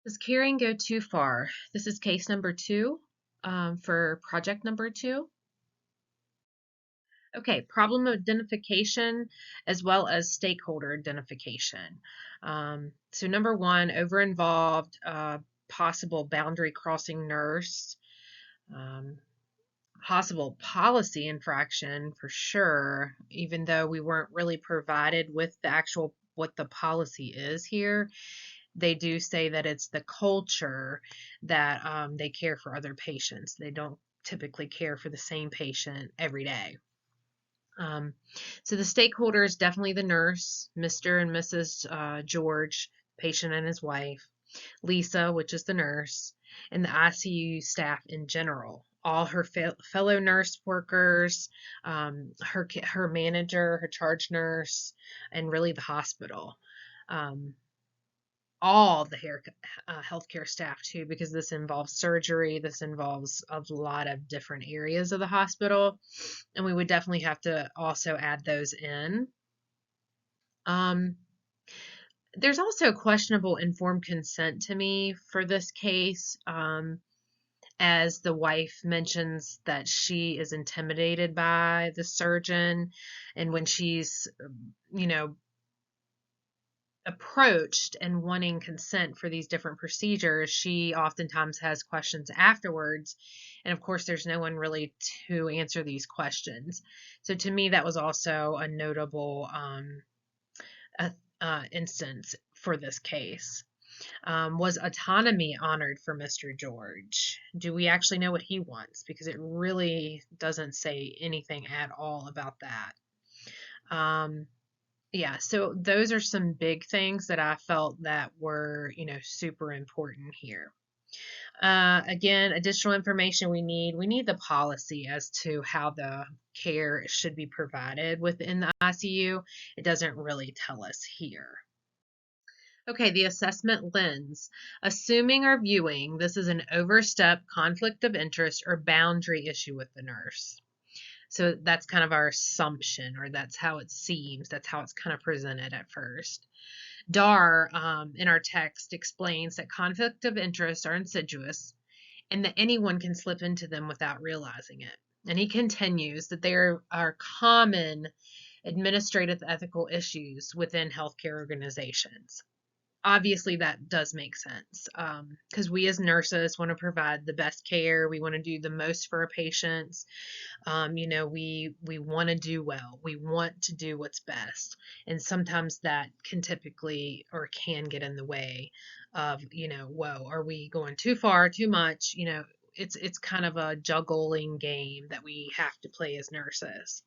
Does caring go too far? This is case number two for project number two. Okay, problem identification as well as stakeholder identification. So number one, over-involved, possible boundary crossing nurse, um, possible policy infraction for sure, even though we weren't really provided with the actual what the policy is here. They do say that it's the culture that they care for other patients. They don't typically care for the same patient every day. Um, so the stakeholder is definitely the nurse, Mr. and Mrs. George, patient and his wife, Lisa, which is the nurse, and the ICU staff in general. All her fellow nurse workers, her manager, her charge nurse, and really the hospital. Um, all the healthcare staff too, because this involves surgery. This involves a lot of different areas of the hospital, and we would definitely have to also add those in. Um, there's also questionable informed consent to me for this case, as the wife mentions that she is intimidated by the surgeon, and when she's, you know, approached and wanting consent for these different procedures, she oftentimes has questions afterwards. And of course, there's no one really to answer these questions. So to me, that was also a notable uh, instance for this case. Was autonomy honored for Mr. George? Do we actually know what he wants? Because it really doesn't say anything at all about that. Um, yeah, so those are some big things that I felt that were, super important here. Again, additional information we need the policy as to how the care should be provided within the ICU. It doesn't really tell us here. Okay, the assessment lens. Assuming or viewing this is an overstep, conflict of interest, or boundary issue with the nurse. So that's kind of our assumption, or that's how it seems. That's how it's kind of presented at first. Dar, in our text, explains that conflict of interests are insidious and that anyone can slip into them without realizing it. And he continues that there are common administrative ethical issues within healthcare organizations. Obviously that does make sense, because we as nurses want to provide the best care. We want to do the most for our patients. We want to do well. We want to do what's best, and sometimes that can typically or can get in the way of, whoa, are we going too far, too much? It's kind of a juggling game that we have to play as nurses.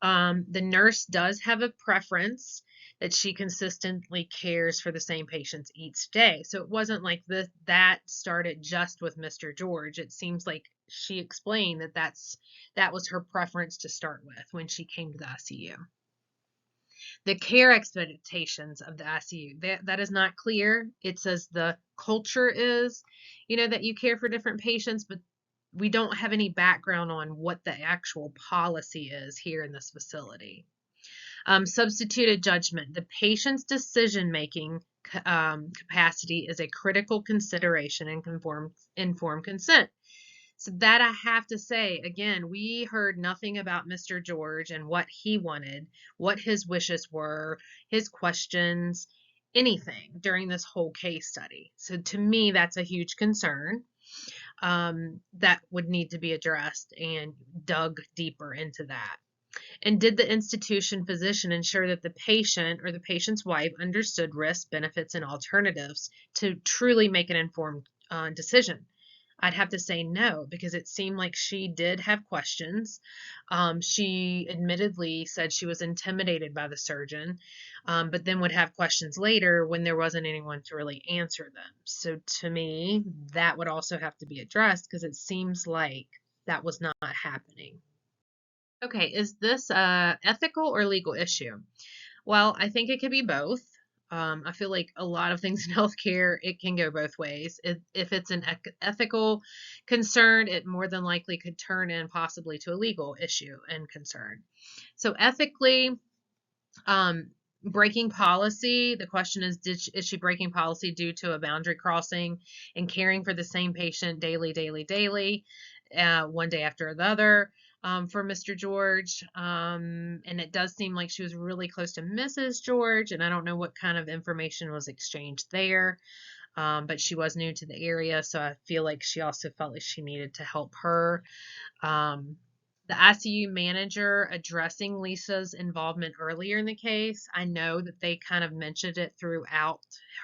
The nurse does have a preference that she consistently cares for the same patients each day. So it wasn't like that started just with Mr. George. It seems like she explained that was her preference to start with when she came to the ICU. The care expectations of the ICU, that is not clear. It says the culture is, that you care for different patients, but we don't have any background on what the actual policy is here in this facility. Substituted judgment. The patient's decision-making capacity is a critical consideration in informed consent. So that I have to say, again, we heard nothing about Mr. George and what he wanted, what his wishes were, his questions, anything during this whole case study. So to me, that's a huge concern, that would need to be addressed and dug deeper into that. And did the institution physician ensure that the patient or the patient's wife understood risks, benefits, and alternatives to truly make an informed decision? I'd have to say no, because it seemed like she did have questions. She admittedly said she was intimidated by the surgeon, but then would have questions later when there wasn't anyone to really answer them. So to me, that would also have to be addressed, because it seems like that was not happening. Okay, is this a ethical or legal issue? Well, I think it could be both. I feel like a lot of things in healthcare, it can go both ways. If it's an ethical concern, it more than likely could turn in possibly to a legal issue and concern. So ethically, um, breaking policy. The question is, is she breaking policy due to a boundary crossing and caring for the same patient daily, one day after the other, for Mr. George? And it does seem like she was really close to Mrs. George, and I don't know what kind of information was exchanged there. But she was new to the area, so I feel like she also felt like she needed to help her. The ICU manager addressing Lisa's involvement earlier in the case, I know that they kind of mentioned it throughout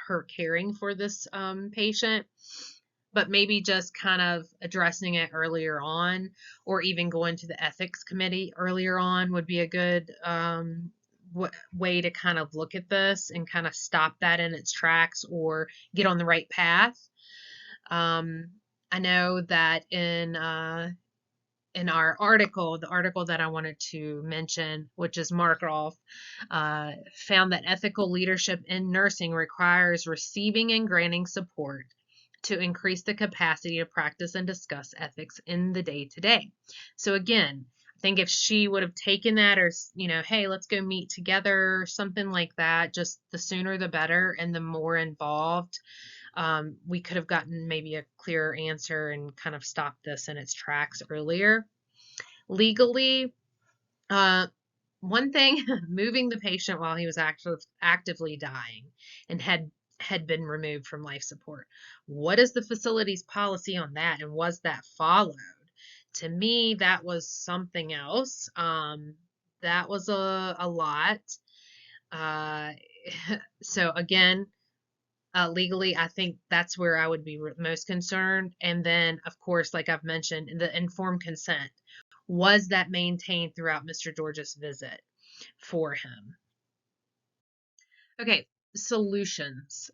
her caring for this patient, but maybe just kind of addressing it earlier on, or even going to the ethics committee earlier on would be a good way to kind of look at this and kind of stop that in its tracks or get on the right path. I know that in our article, the article that I wanted to mention, which is Markroff, found that ethical leadership in nursing requires receiving and granting support to increase the capacity to practice and discuss ethics in the day-to-day. So again, I think if she would have taken that, or, hey, let's go meet together, something like that, just the sooner the better and the more involved, we could have gotten maybe a clearer answer and kind of stopped this in its tracks earlier. Legally, one thing, moving the patient while he was actively dying and had been removed from life support. What is the facility's policy on that, and was that followed? To me, that was something else. That was a lot. So again, legally, I think that's where I would be most concerned. And then, of course, like I've mentioned, the informed consent. Was that maintained throughout Mr. George's visit for him? Okay, solutions.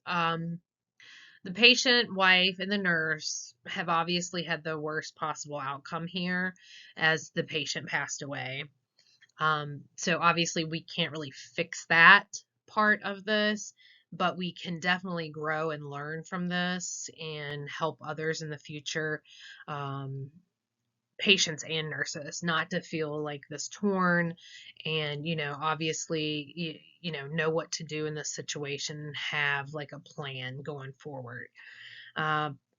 The patient, wife, and the nurse have obviously had the worst possible outcome here as the patient passed away. So obviously we can't really fix that part of this, but we can definitely grow and learn from this and help others in the future, patients and nurses, not to feel like this torn and, obviously, know what to do in this situation, have like a plan going forward.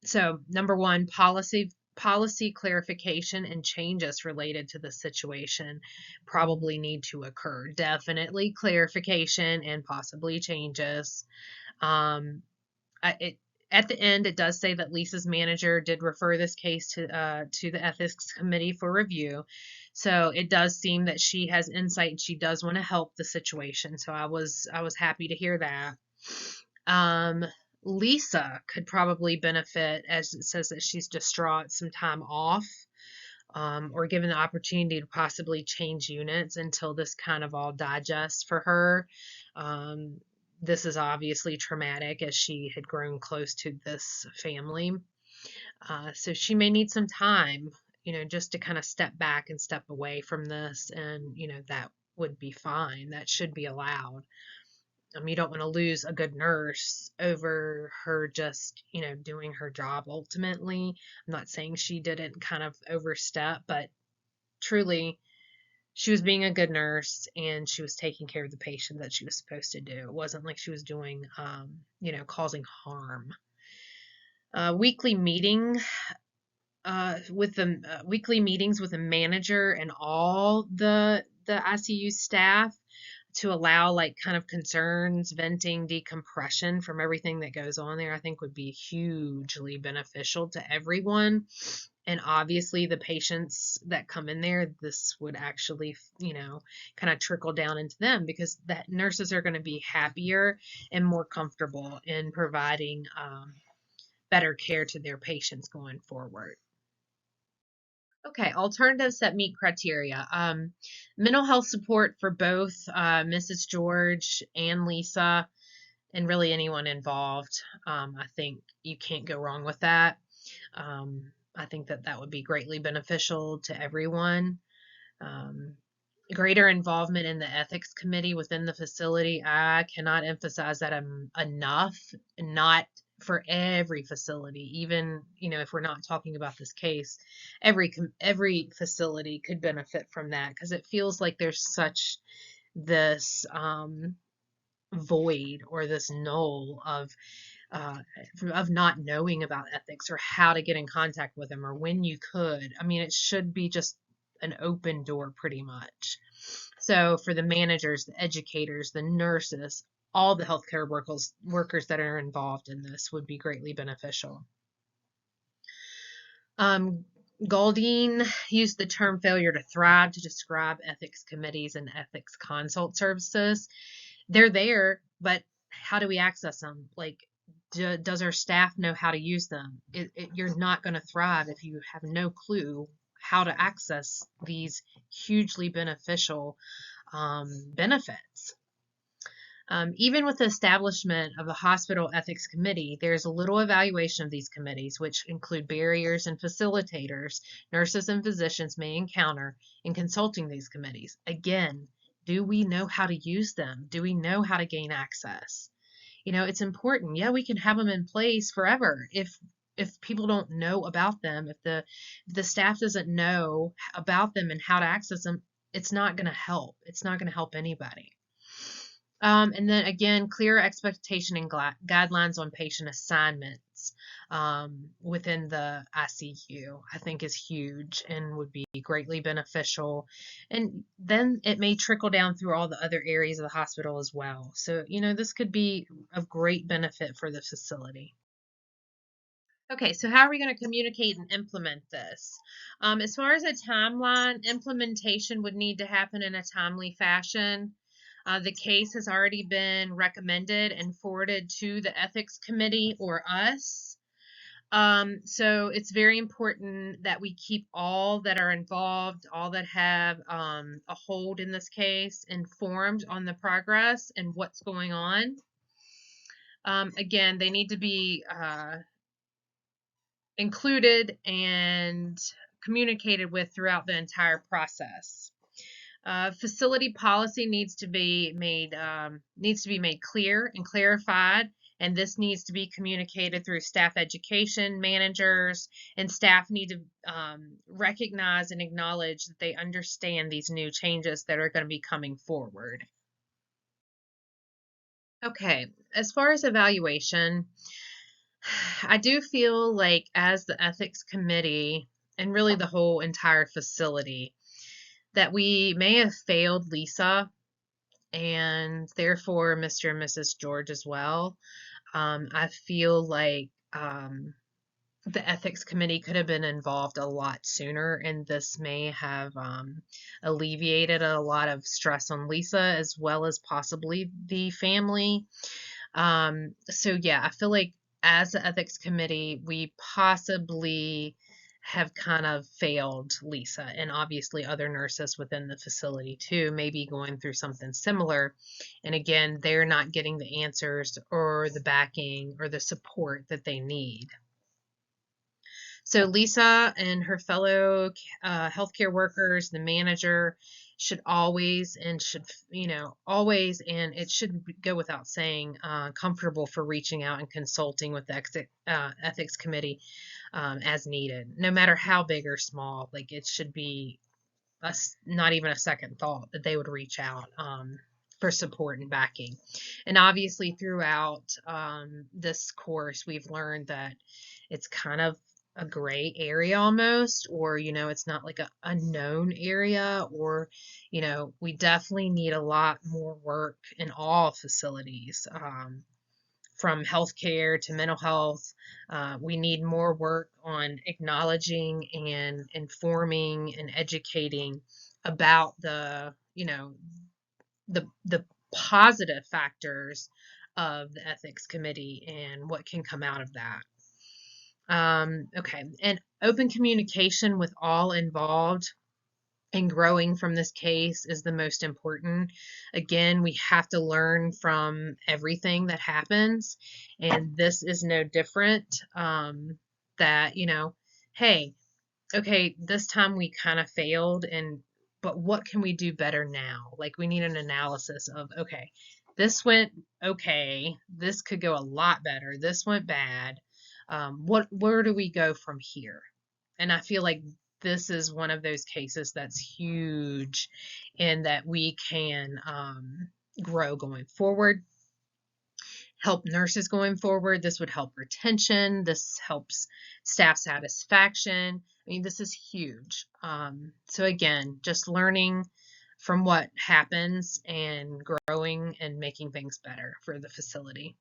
So number one, policy clarification and changes related to the situation probably need to occur. Definitely clarification and possibly changes. At the end, it does say that Lisa's manager did refer this case to the ethics committee for review. So it does seem that she has insight and she does want to help the situation. So I was happy to hear that. Lisa could probably benefit, as it says that she's distraught, some time off, or given the opportunity to possibly change units until this kind of all digests for her. This is obviously traumatic as she had grown close to this family. So she may need some time, just to kind of step back and step away from this, and, that would be fine. That should be allowed. You don't want to lose a good nurse over her just, doing her job ultimately. I'm not saying she didn't kind of overstep, but truly, she was being a good nurse and she was taking care of the patient that she was supposed to do. It wasn't like she was doing, causing harm. Weekly meeting with the weekly meetings with the manager and all the ICU staff to allow like kind of concerns, venting, decompression from everything that goes on there, I think would be hugely beneficial to everyone. And obviously the patients that come in there, this would actually, kind of trickle down into them, because that nurses are going to be happier and more comfortable in providing better care to their patients going forward. Okay, alternatives that meet criteria. Mental health support for both Mrs. George and Lisa, and really anyone involved. I think you can't go wrong with that. I think that would be greatly beneficial to everyone. Greater involvement in the ethics committee within the facility. I cannot emphasize that enough. Not for every facility, even, if we're not talking about this case, every facility could benefit from that, because it feels like there's such this void or this null uh, of not knowing about ethics or how to get in contact with them or when you could. I mean, it should be just an open door pretty much. So for the managers, the educators, the nurses, all the healthcare workers that are involved in this would be greatly beneficial. Goldine used the term failure to thrive to describe ethics committees and ethics consult services. They're there, but how do we access them? Like, does our staff know how to use them? You're not going to thrive if you have no clue how to access these hugely beneficial benefits. Even with the establishment of the Hospital Ethics Committee, there's a little evaluation of these committees, which include barriers and facilitators nurses and physicians may encounter in consulting these committees. Again, do we know how to use them? Do we know how to gain access? It's important. Yeah, we can have them in place forever if people don't know about them, if the staff doesn't know about them and how to access them, it's not going to help. It's not going to help anybody. And then again, clear expectation and guidelines on patient assignments within the ICU, I think is huge and would be greatly beneficial. And then it may trickle down through all the other areas of the hospital as well. So, this could be of great benefit for the facility. Okay, so how are we going to communicate and implement this? As far as a timeline, implementation would need to happen in a timely fashion. The case has already been recommended and forwarded to the ethics committee or us. So it's very important that we keep all that are involved, all that have a hold in this case, informed on the progress and what's going on. Again, they need to be included and communicated with throughout the entire process. Facility policy needs to be made clear and clarified, and this needs to be communicated through staff education, managers, and staff need to recognize and acknowledge that they understand these new changes that are going to be coming forward. Okay, as far as evaluation, I do feel like as the ethics committee and really the whole entire facility that we may have failed Lisa and therefore Mr. and Mrs. George as well. I feel like the ethics committee could have been involved a lot sooner, and this may have alleviated a lot of stress on Lisa as well as possibly the family. So yeah, I feel like as the ethics committee, we possibly have kind of failed Lisa and obviously other nurses within the facility too, maybe going through something similar. And again, they're not getting the answers or the backing or the support that they need. So Lisa and her fellow healthcare workers, the manager, should always and it should go without saying, comfortable for reaching out and consulting with the ethics committee as needed, no matter how big or small. Like it should be not even a second thought that they would reach out for support and backing. And obviously throughout this course, we've learned that it's kind of a gray area almost, or it's not like a unknown area, or we definitely need a lot more work in all facilities, from healthcare to mental health. We need more work on acknowledging and informing and educating about the positive factors of the ethics committee and what can come out of that. Okay, and open communication with all involved and growing from this case is the most important. Again, we have to learn from everything that happens, and this is no different. That, hey, okay, this time we kind of failed, but what can we do better now? Like, we need an analysis of, okay, this went okay, this could go a lot better, this went bad. Where do we go from here? And I feel like this is one of those cases that's huge and that we can grow going forward. help nurses going forward. This would help retention. This helps staff satisfaction. I mean, this is huge. So again, just learning from what happens and growing and making things better for the facility.